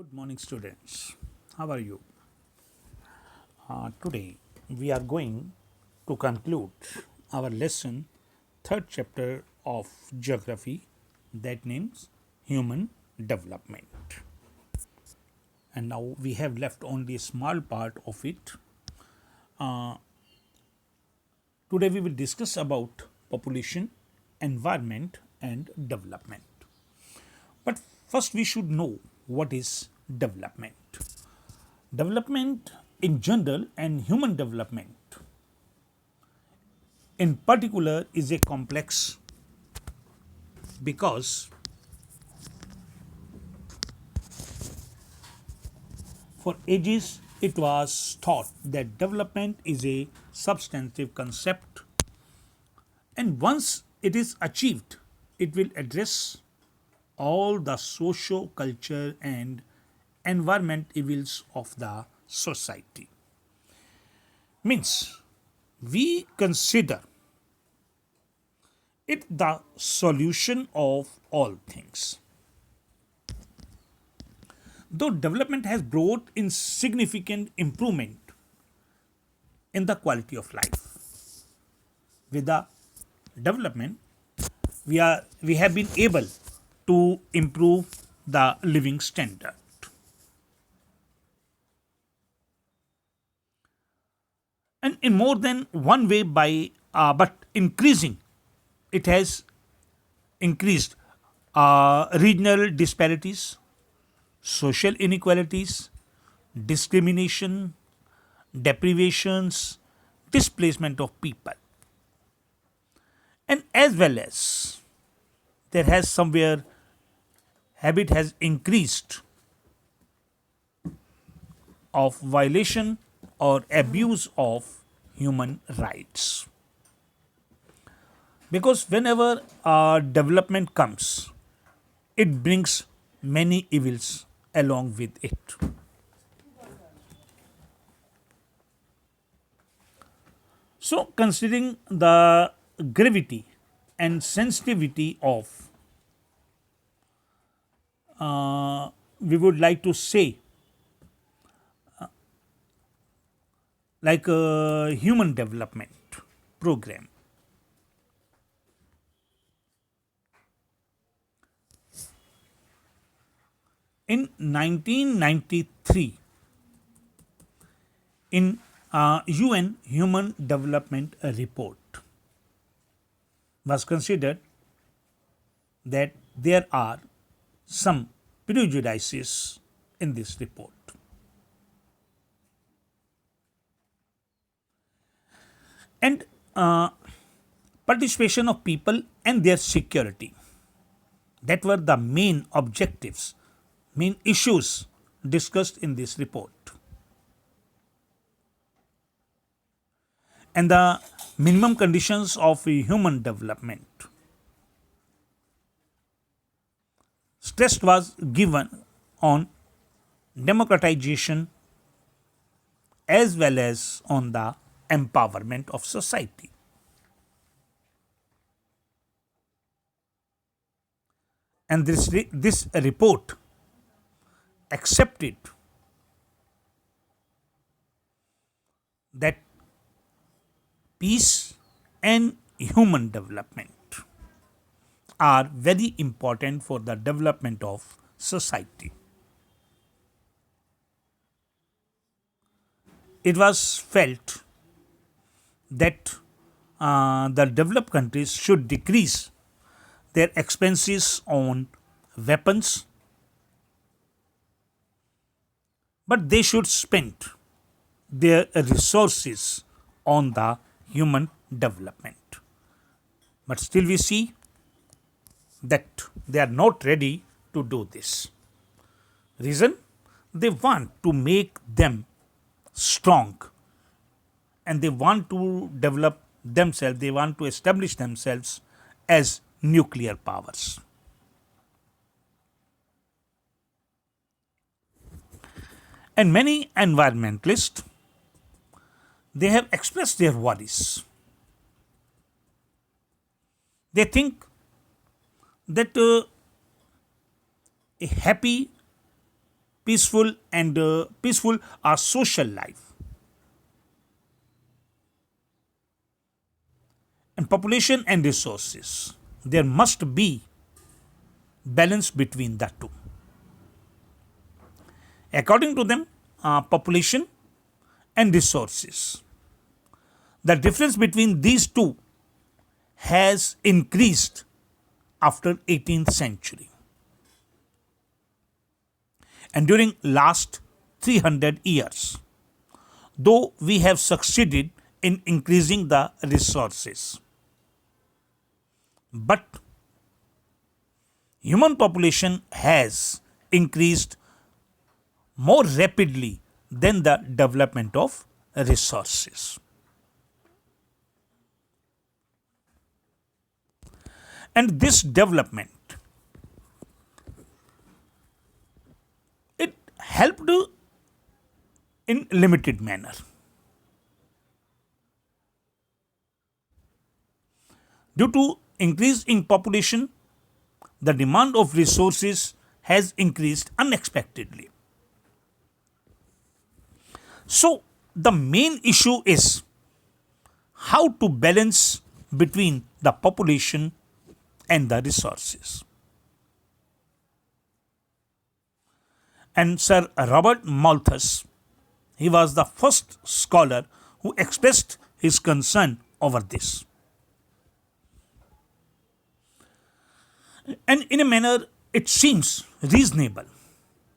Good morning, students. How are you? Today we are going to conclude our lesson, third chapter of geography, that names human development. And now we have left only a small part of it. Today we will discuss about population, environment, and development. But first we should know what is development. Development in general and human development in particular is a complex because for ages it was thought that development is a substantive concept, and once it is achieved it will address all the socio culture and environment evils of the society. Means we consider it the solution of all things. Though development has brought in significant improvement in the quality of life, with the development we have been able to improve the living standard. And in more than one way by but increasing it has increased regional disparities, social inequalities, discrimination, deprivations, displacement of people, and as well as there has somewhere habit has increased of violation or abuse of human rights. Because whenever development comes, it brings many evils along with it. So, considering the gravity and sensitivity of, we would like to say, like a human development program. In 1993, in UN Human Development Report was considered that there are some prejudices in this report. And participation of people and their security, that were the main objectives, main issues discussed in this report. And the minimum conditions of human development. Stress was given on democratization as well as on the empowerment of society. And this report accepted that peace and human development are very important for the development of society. It was felt that the developed countries should decrease their expenses on weapons, but they should spend their resources on the human development. But still, we see that they are not ready to do this. Reason? They want to make them strong and they want to develop themselves, they want to establish themselves as nuclear powers. And many environmentalists, they have expressed their worries. They think that a happy peaceful social life. And population and resources, there must be balance between the two. According to them, population and resources, the difference between these two has increased after 18th century, and during last 300 years, though we have succeeded in increasing the resources, but human population has increased more rapidly than the development of resources. And this development, it helped in limited manner. Due to increase in population, the demand of resources has increased unexpectedly. So, the main issue is how to balance between the population and the resources. And Sir Robert Malthus, he was the first scholar who expressed his concern over this. And in a manner, it seems reasonable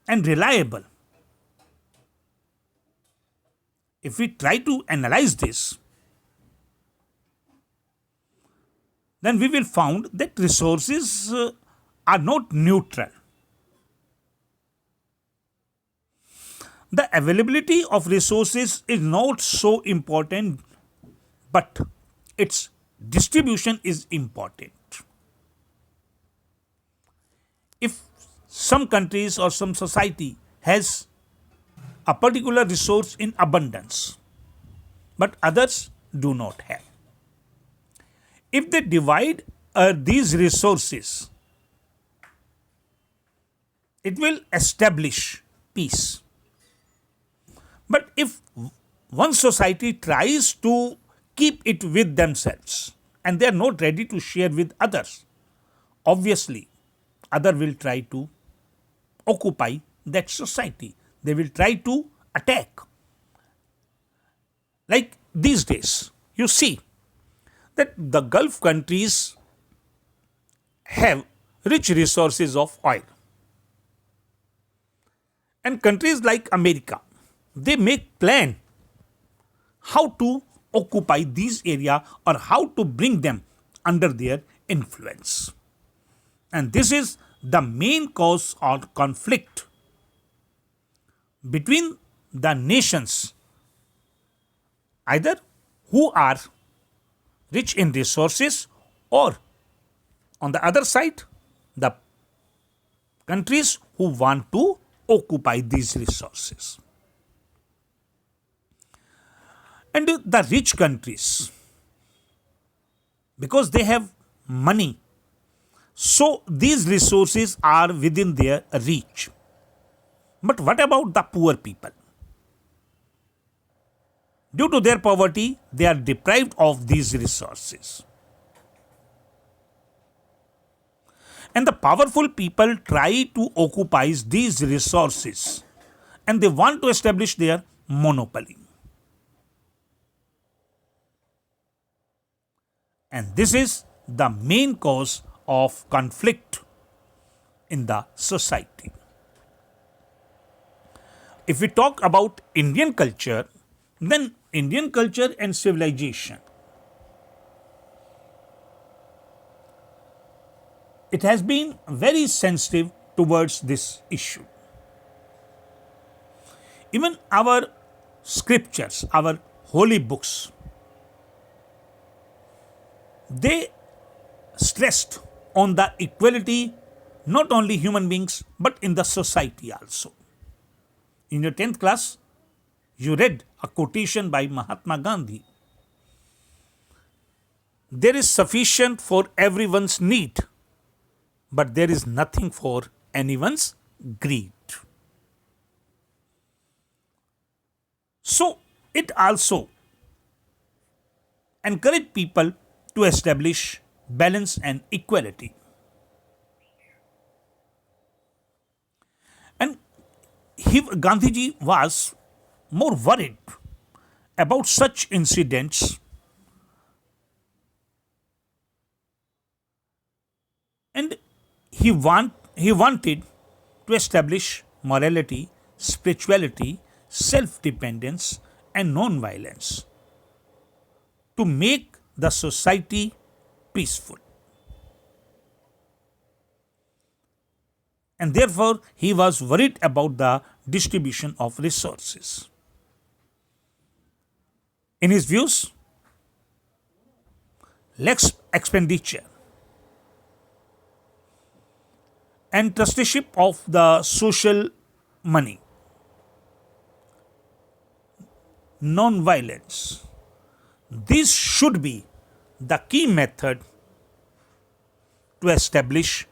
and reliable. If we try to analyze this, then we will find that resources are not neutral. The availability of resources is not so important, but its distribution is important. If some countries or some society has a particular resource in abundance, but others do not have, if they divide these resources, it will establish peace. But if one society tries to keep it with themselves and they are not ready to share with others, obviously other will try to occupy that society. They will try to attack. Like these days, you see that the Gulf countries have rich resources of oil. And countries like America, they make plan how to occupy these area or how to bring them under their influence. And this is the main cause of conflict between the nations, either who are rich in resources, or on the other side, the countries who want to occupy these resources. And the rich countries, because they have money, so these resources are within their reach. But what about the poor people? Due to their poverty, they are deprived of these resources. And the powerful people try to occupy these resources and they want to establish their monopoly. And this is the main cause of conflict in the society. If we talk about Indian culture, then Indian culture and civilization, it has been very sensitive towards this issue. Even our scriptures, our holy books, they stressed on the equality not only human beings but in the society also. In your 10th class, you read a quotation by Mahatma Gandhi. There is sufficient for everyone's need, but there is nothing for anyone's greed. So it also encourage people to establish balance and equality. And Gandhiji was more worried about such incidents, and he wanted to establish morality, spirituality, self dependence, and non violence to make the society peaceful. And therefore, he was worried about the distribution of resources. In his views, less expenditure and trusteeship of the social money, non violence, this should be the key method to establish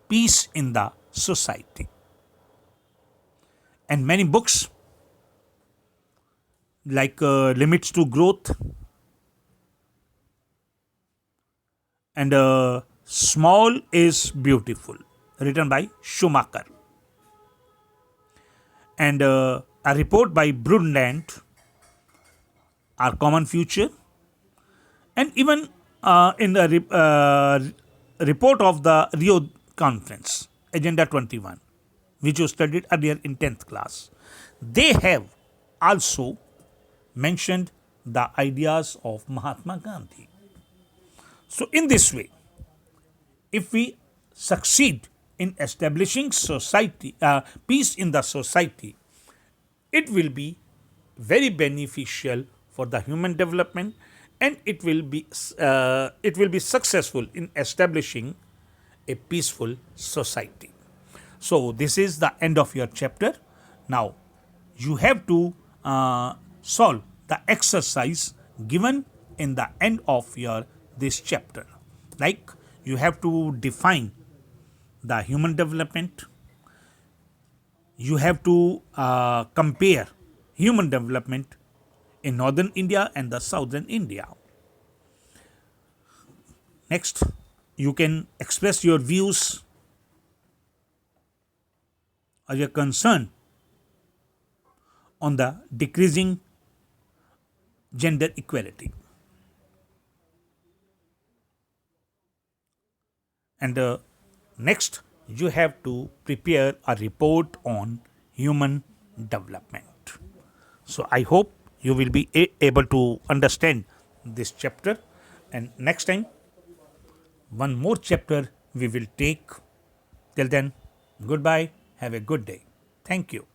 peace in the society. And many books like Limits to Growth and Small is Beautiful, written by Schumacher, and a report by Brundtland, Our Common Future, and even in the report of the Rio Conference, Agenda 21, which you studied earlier in 10th class, they have also mentioned the ideas of Mahatma Gandhi. So, in this way, if we succeed in establishing society, peace in the society, it will be very beneficial for the human development, and it will be successful in establishing a peaceful society. So this is the end of your chapter. Now you have to solve the exercise given in the end of your this chapter. Like, you have to define the human development. You have to compare human development in northern India and the southern India. Next, you can express your views or your concern on the decreasing gender equality. And next, you have to prepare a report on human development. So I hope you will be able to understand this chapter, and next time one more chapter we will take. Till then, goodbye, have a good day. Thank you.